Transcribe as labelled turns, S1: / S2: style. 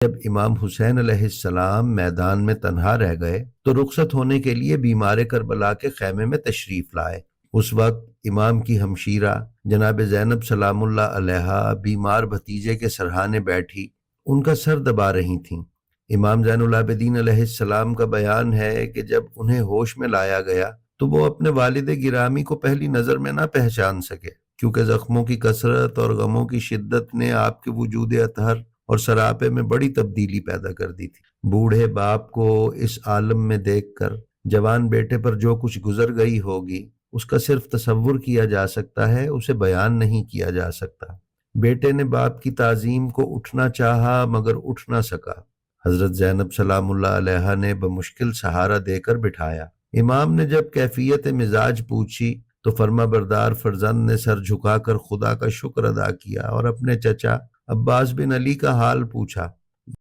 S1: جب امام حسین علیہ السلام میدان میں تنہا رہ گئے تو رخصت ہونے کے لیے بیمار کربلا کے خیمے میں تشریف لائے۔ اس وقت امام کی ہمشیرہ جناب زینب سلام اللہ علیہا بیمار بھتیجے کے سرہانے بیٹھی ان کا سر دبا رہی تھیں۔ امام زین العابدین علیہ السلام کا بیان ہے کہ جب انہیں ہوش میں لایا گیا تو وہ اپنے والد گرامی کو پہلی نظر میں نہ پہچان سکے، کیونکہ زخموں کی کثرت اور غموں کی شدت نے آپ کے وجود اطہر اور سراپے میں بڑی تبدیلی پیدا کر دی تھی۔ بوڑھے باپ کو اس عالم میں دیکھ کر جوان بیٹے پر جو کچھ گزر گئی ہوگی اس کا صرف تصور کیا جا سکتا ہے، اسے بیان نہیں کیا جا سکتا۔ بیٹے نے باپ کی تعظیم کو اٹھنا چاہا مگر اٹھ نہ سکا۔ حضرت زینب سلام اللہ علیہا نے بمشکل سہارا دے کر بٹھایا۔ امام نے جب کیفیت مزاج پوچھی تو فرما بردار فرزند نے سر جھکا کر خدا کا شکر ادا کیا اور اپنے چچا عباس بن علی کا حال پوچھا۔